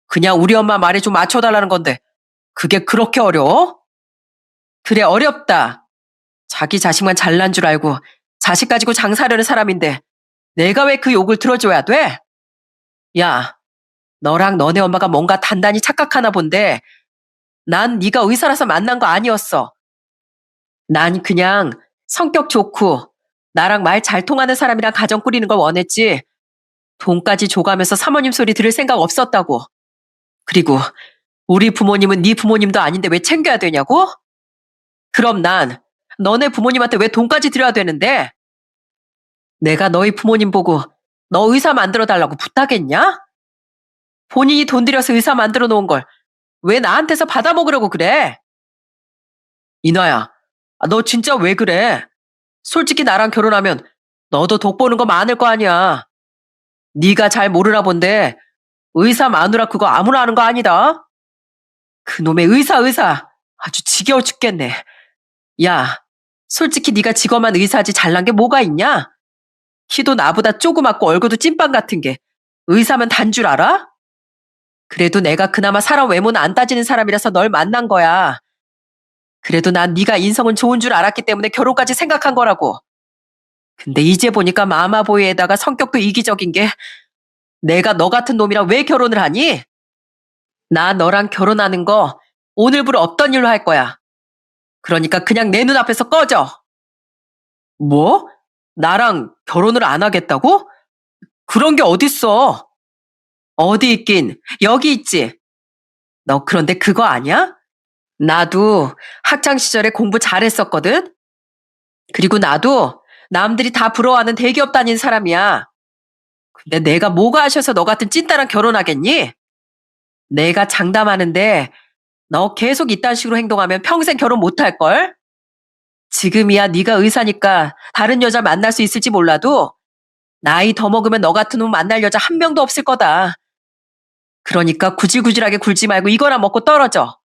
그냥 우리 엄마 말에 좀 맞춰달라는 건데 그게 그렇게 어려워? 그래, 어렵다. 자기 자식만 잘난 줄 알고 자식 가지고 장사하려는 사람인데 내가 왜 그 욕을 들어줘야 돼? 야, 너랑 너네 엄마가 뭔가 단단히 착각하나 본데 난 네가 의사라서 만난 거 아니었어. 난 그냥 성격 좋고 나랑 말 잘 통하는 사람이랑 가정 꾸리는 걸 원했지. 돈까지 줘가면서 사모님 소리 들을 생각 없었다고. 그리고 우리 부모님은 네 부모님도 아닌데 왜 챙겨야 되냐고? 그럼 난 너네 부모님한테 왜 돈까지 드려야 되는데? 내가 너희 부모님 보고 너 의사 만들어 달라고 부탁했냐? 본인이 돈 들여서 의사 만들어 놓은 걸 왜 나한테서 받아먹으려고 그래? 이나야, 너 진짜 왜 그래? 솔직히 나랑 결혼하면 너도 덕보는 거 많을 거 아니야. 네가 잘 모르나 본데 의사 마누라 그거 아무나 하는 거 아니다. 그놈의 의사 아주 지겨워 죽겠네. 야, 솔직히 네가 직업만 의사지 잘난 게 뭐가 있냐? 키도 나보다 조그맣고 얼굴도 찐빵 같은 게 의사면 단 줄 알아? 그래도 내가 그나마 사람 외모는 안 따지는 사람이라서 널 만난 거야. 그래도 난 네가 인성은 좋은 줄 알았기 때문에 결혼까지 생각한 거라고. 근데 이제 보니까 마마보이에다가 성격도 이기적인 게 내가 너 같은 놈이랑 왜 결혼을 하니? 나 너랑 결혼하는 거 오늘부로 없던 일로 할 거야. 그러니까 그냥 내 눈앞에서 꺼져. 뭐? 나랑 결혼을 안 하겠다고? 그런 게 어딨어? 어디 있긴 여기 있지. 너 그런데 그거 아니야? 나도 학창 시절에 공부 잘했었거든. 그리고 나도 남들이 다 부러워하는 대기업 다닌 사람이야. 근데 내가 뭐가 하셔서 너 같은 찐따랑 결혼하겠니? 내가 장담하는데 너 계속 이딴 식으로 행동하면 평생 결혼 못할걸? 지금이야 네가 의사니까 다른 여자 만날 수 있을지 몰라도 나이 더 먹으면 너 같은 놈 만날 여자 한 명도 없을 거다. 그러니까 구질구질하게 굴지 말고 이거나 먹고 떨어져.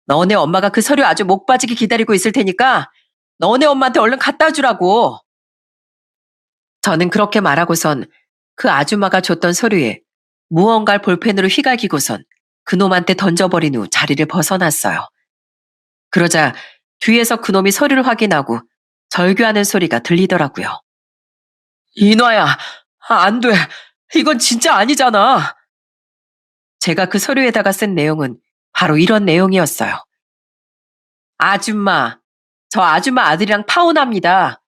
너네 엄마가 그 서류 아주 목 빠지게 기다리고 있을 테니까 너네 엄마한테 얼른 갖다 주라고. 저는 그렇게 말하고선 그 아줌마가 줬던 서류에 무언가를 볼펜으로 휘갈기고선 그놈한테 던져버린 후 자리를 벗어났어요. 그러자 뒤에서 그놈이 서류를 확인하고 절규하는 소리가 들리더라고요. 인화야, 안 돼. 이건 진짜 아니잖아. 제가 그 서류에다가 쓴 내용은 바로 이런 내용이었어요. 아줌마, 저 아줌마 아들이랑 파혼합니다.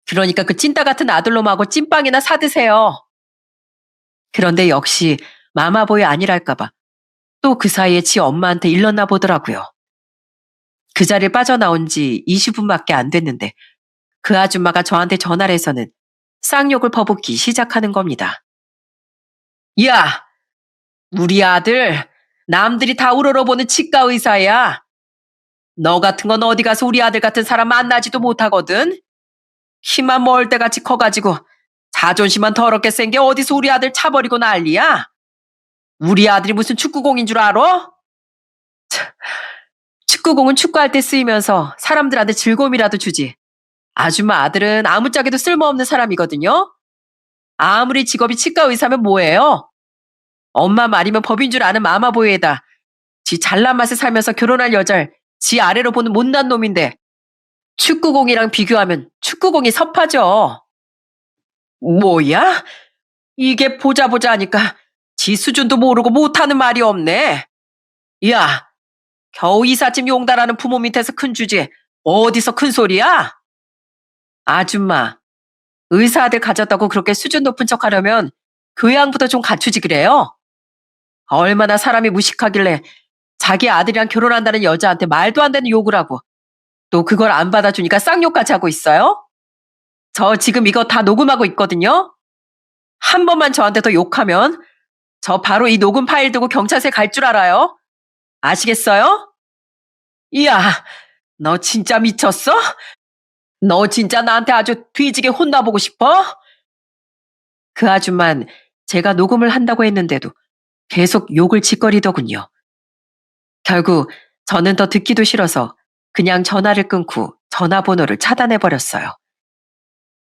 그러니까 그 찐따 같은 아들놈하고 찐빵이나 사드세요. 그런데 역시 마마보이 아니랄까봐 또 그 사이에 지 엄마한테 일렀나 보더라고요. 그 자리에 빠져나온 지 20분밖에 안 됐는데 그 아줌마가 저한테 전화를 해서는 쌍욕을 퍼붓기 시작하는 겁니다. 야, 우리 아들 남들이 다 우러러보는 치과 의사야. 너 같은 건 어디 가서 우리 아들 같은 사람 만나지도 못하거든. 키만 멀때같이 커가지고 자존심만 더럽게 센 게 어디서 우리 아들 차버리고 난리야. 우리 아들이 무슨 축구공인 줄 알아? 축구공은 축구할 때 쓰이면서 사람들한테 즐거움이라도 주지. 아줌마 아들은 아무짝에도 쓸모없는 사람이거든요. 아무리 직업이 치과 의사면 뭐예요? 엄마 말이면 법인 줄 아는 마마보이에다 지 잘난 맛에 살면서 결혼할 여자를 지 아래로 보는 못난 놈인데 축구공이랑 비교하면 축구공이 섭하죠. 뭐야? 이게 보자 하니까 지 수준도 모르고 못하는 말이 없네. 야, 겨우 이삿짐 용달하는 부모 밑에서 큰 주제 어디서 큰 소리야? 아줌마, 의사 아들 가졌다고 그렇게 수준 높은 척 하려면 교양부터 좀 갖추지 그래요? 얼마나 사람이 무식하길래 자기 아들이랑 결혼한다는 여자한테 말도 안 되는 욕을 하고 또 그걸 안 받아주니까 쌍욕까지 하고 있어요? 저 지금 이거 다 녹음하고 있거든요? 한 번만 저한테 더 욕하면 저 바로 이 녹음 파일 두고 경찰서에 갈 줄 알아요? 아시겠어요? 이야, 너 진짜 미쳤어? 너 진짜 나한테 아주 뒤지게 혼나보고 싶어? 그 아줌만 제가 녹음을 한다고 했는데도 계속 욕을 짓거리더군요. 결국 저는 더 듣기도 싫어서 그냥 전화를 끊고 전화번호를 차단해버렸어요.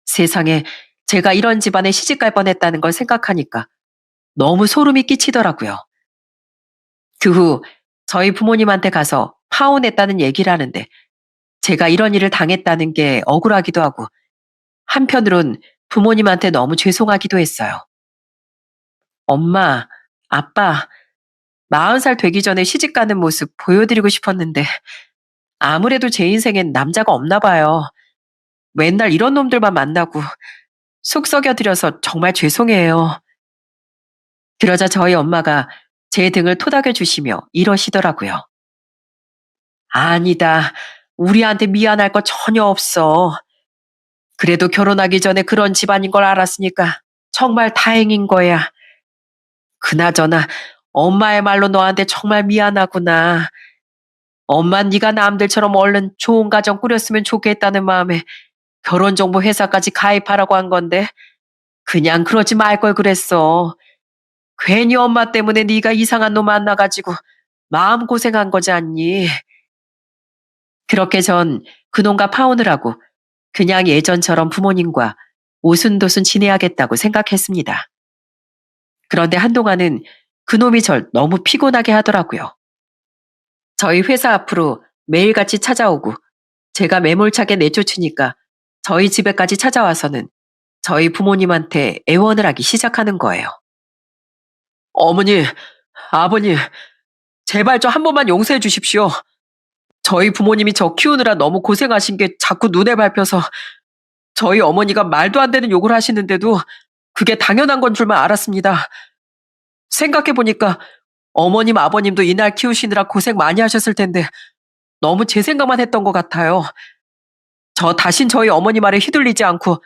세상에 제가 이런 집안에 시집갈 뻔했다는 걸 생각하니까 너무 소름이 끼치더라고요. 그 후 저희 부모님한테 가서 파혼했다는 얘기를 하는데 제가 이런 일을 당했다는 게 억울하기도 하고 한편으론 부모님한테 너무 죄송하기도 했어요. 엄마, 아빠, 40살 되기 전에 시집 가는 모습 보여드리고 싶었는데 아무래도 제 인생엔 남자가 없나 봐요. 맨날 이런 놈들만 만나고 속 썩여드려서 정말 죄송해요. 그러자 저희 엄마가 제 등을 토닥여 주시며 이러시더라고요. 아니다. 우리한테 미안할 거 전혀 없어. 그래도 결혼하기 전에 그런 집안인 걸 알았으니까 정말 다행인 거야. 그나저나 엄마의 말로 너한테 정말 미안하구나. 엄마 네가 남들처럼 얼른 좋은 가정 꾸렸으면 좋겠다는 마음에 결혼정보 회사까지 가입하라고 한 건데 그냥 그러지 말 걸 그랬어. 괜히 엄마 때문에 네가 이상한 놈 만나가지고 마음고생한 거지 않니? 그렇게 전 그놈과 파혼을 하고 그냥 예전처럼 부모님과 오순도순 지내야겠다고 생각했습니다. 그런데 한동안은 그놈이 절 너무 피곤하게 하더라고요. 저희 회사 앞으로 매일같이 찾아오고 제가 매몰차게 내쫓으니까 저희 집에까지 찾아와서는 저희 부모님한테 애원을 하기 시작하는 거예요. 어머니, 아버님, 제발 저 한 번만 용서해 주십시오. 저희 부모님이 저 키우느라 너무 고생하신 게 자꾸 눈에 밟혀서 저희 어머니가 말도 안 되는 욕을 하시는데도 그게 당연한 건 줄만 알았습니다. 생각해보니까 어머님, 아버님도 이날 키우시느라 고생 많이 하셨을 텐데 너무 제 생각만 했던 것 같아요. 저 다신 저희 어머니 말에 휘둘리지 않고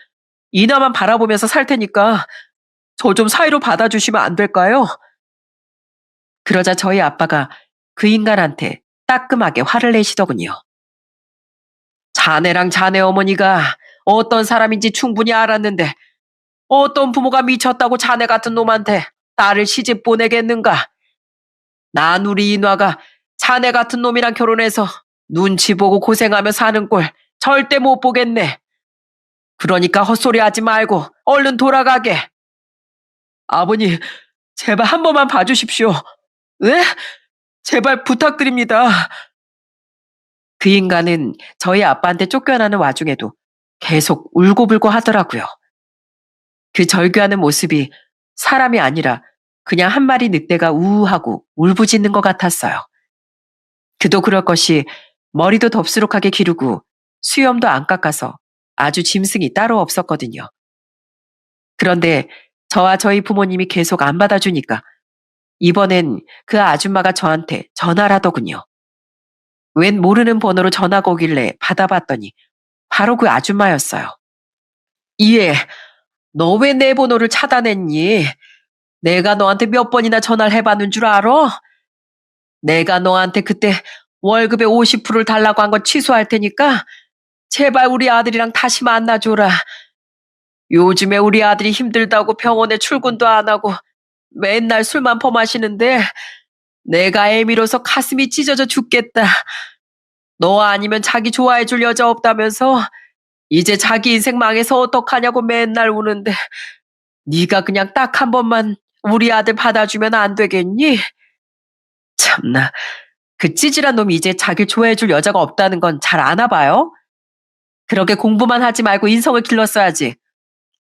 이나만 바라보면서 살 테니까 저 좀 사이로 받아주시면 안 될까요? 그러자 저희 아빠가 그 인간한테 따끔하게 화를 내시더군요. 자네랑 자네 어머니가 어떤 사람인지 충분히 알았는데 어떤 부모가 미쳤다고 자네 같은 놈한테 딸을 시집 보내겠는가? 난 우리 인화가 자네 같은 놈이랑 결혼해서 눈치 보고 고생하며 사는 꼴 절대 못 보겠네. 그러니까 헛소리 하지 말고 얼른 돌아가게. 아버님, 제발 한 번만 봐주십시오. 네? 제발 부탁드립니다. 그 인간은 저희 아빠한테 쫓겨나는 와중에도 계속 울고불고 하더라고요. 그 절규하는 모습이 사람이 아니라 그냥 한 마리 늑대가 우우하고 울부짖는 것 같았어요. 그도 그럴 것이 머리도 덥수룩하게 기르고 수염도 안 깎아서 아주 짐승이 따로 없었거든요. 그런데 저와 저희 부모님이 계속 안 받아주니까 이번엔 그 아줌마가 저한테 전화를 하더군요. 웬 모르는 번호로 전화가 오길래 받아봤더니 바로 그 아줌마였어요. 이해, 너 왜 내 번호를 차단했니? 내가 너한테 몇 번이나 전화를 해봤는 줄 알아? 내가 너한테 그때 월급의 50%를 달라고 한 건 취소할 테니까 제발 우리 아들이랑 다시 만나줘라. 요즘에 우리 아들이 힘들다고 병원에 출근도 안 하고 맨날 술만 퍼마시는데 내가 애미로서 가슴이 찢어져 죽겠다. 너 아니면 자기 좋아해줄 여자 없다면서 이제 자기 인생 망해서 어떡하냐고 맨날 우는데 네가 그냥 딱 한 번만 우리 아들 받아주면 안 되겠니? 참나, 그 찌질한 놈이 이제 자기 좋아해줄 여자가 없다는 건 잘 아나 봐요? 그렇게 공부만 하지 말고 인성을 길렀어야지.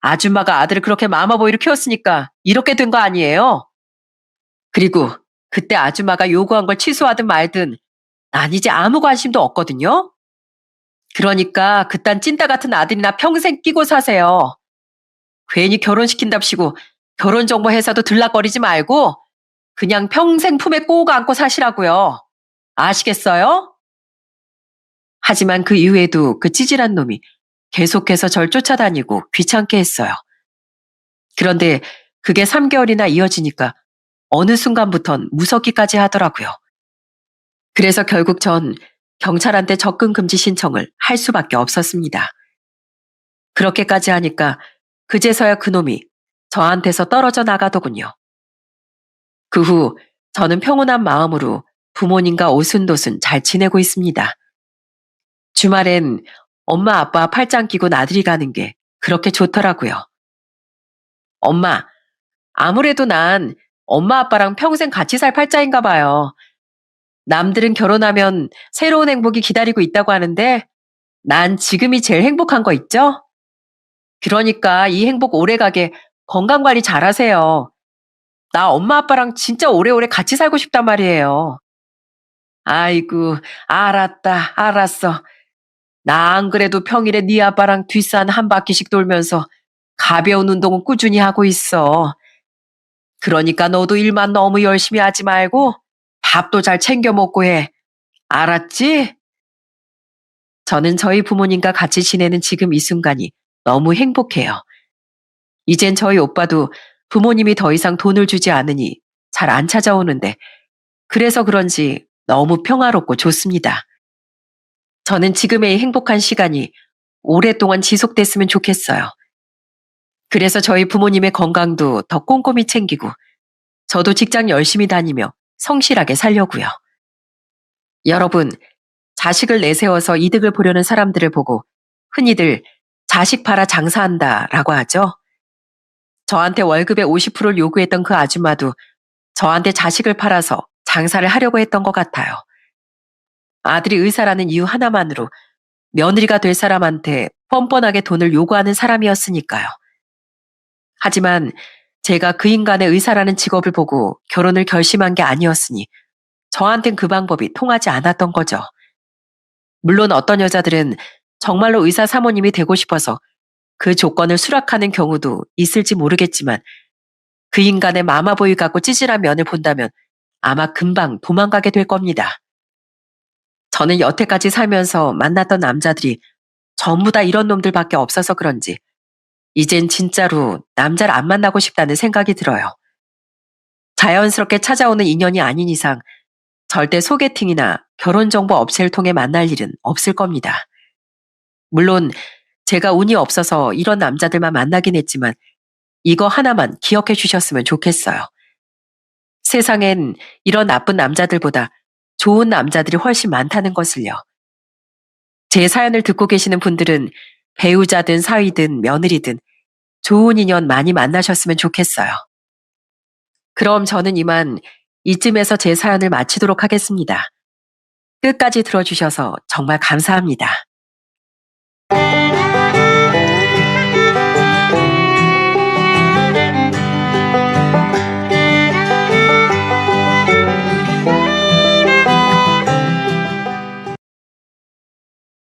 아줌마가 아들을 그렇게 마마보이로 키웠으니까 이렇게 된 거 아니에요? 그리고 그때 아줌마가 요구한 걸 취소하든 말든 난 이제 아무 관심도 없거든요? 그러니까 그딴 찐따 같은 아들이나 평생 끼고 사세요. 괜히 결혼시킨답시고 결혼정보 회사도 들락거리지 말고 그냥 평생 품에 꼭 안고 사시라고요. 아시겠어요? 하지만 그 이후에도 그 찌질한 놈이 계속해서 절 쫓아다니고 귀찮게 했어요. 그런데 그게 3개월이나 이어지니까 어느 순간부턴 무섭기까지 하더라고요. 그래서 결국 전 경찰한테 접근 금지 신청을 할 수밖에 없었습니다. 그렇게까지 하니까 그제서야 그놈이 저한테서 떨어져 나가더군요. 그 후 저는 평온한 마음으로 부모님과 오순도순 잘 지내고 있습니다. 주말엔 엄마 아빠 팔짱 끼고 나들이 가는 게 그렇게 좋더라고요. 엄마, 아무래도 난 엄마 아빠랑 평생 같이 살 팔자인가 봐요. 남들은 결혼하면 새로운 행복이 기다리고 있다고 하는데 난 지금이 제일 행복한 거 있죠? 그러니까 이 행복 오래가게 건강관리 잘하세요. 나 엄마 아빠랑 진짜 오래오래 같이 살고 싶단 말이에요. 아이고, 알았다, 알았어. 나 안 그래도 평일에 네 아빠랑 뒷산 한 바퀴씩 돌면서 가벼운 운동은 꾸준히 하고 있어. 그러니까 너도 일만 너무 열심히 하지 말고 밥도 잘 챙겨 먹고 해. 알았지? 저는 저희 부모님과 같이 지내는 지금 이 순간이 너무 행복해요. 이젠 저희 오빠도 부모님이 더 이상 돈을 주지 않으니 잘 안 찾아오는데 그래서 그런지 너무 평화롭고 좋습니다. 저는 지금의 이 행복한 시간이 오랫동안 지속됐으면 좋겠어요. 그래서 저희 부모님의 건강도 더 꼼꼼히 챙기고 저도 직장 열심히 다니며 성실하게 살려고요. 여러분, 자식을 내세워서 이득을 보려는 사람들을 보고 흔히들 자식 팔아 장사한다라고 하죠. 저한테 월급의 50%를 요구했던 그 아줌마도 저한테 자식을 팔아서 장사를 하려고 했던 것 같아요. 아들이 의사라는 이유 하나만으로 며느리가 될 사람한테 뻔뻔하게 돈을 요구하는 사람이었으니까요. 하지만 제가 그 인간의 의사라는 직업을 보고 결혼을 결심한 게 아니었으니 저한텐 그 방법이 통하지 않았던 거죠. 물론 어떤 여자들은 정말로 의사 사모님이 되고 싶어서 그 조건을 수락하는 경우도 있을지 모르겠지만 그 인간의 마마보이 같고 찌질한 면을 본다면 아마 금방 도망가게 될 겁니다. 저는 여태까지 살면서 만났던 남자들이 전부 다 이런 놈들밖에 없어서 그런지 이젠 진짜로 남자를 안 만나고 싶다는 생각이 들어요. 자연스럽게 찾아오는 인연이 아닌 이상 절대 소개팅이나 결혼정보 업체를 통해 만날 일은 없을 겁니다. 물론 제가 운이 없어서 이런 남자들만 만나긴 했지만 이거 하나만 기억해 주셨으면 좋겠어요. 세상엔 이런 나쁜 남자들보다 좋은 남자들이 훨씬 많다는 것을요. 제 사연을 듣고 계시는 분들은 배우자든 사위든 며느리든 좋은 인연 많이 만나셨으면 좋겠어요. 그럼 저는 이만 이쯤에서 제 사연을 마치도록 하겠습니다. 끝까지 들어주셔서 정말 감사합니다.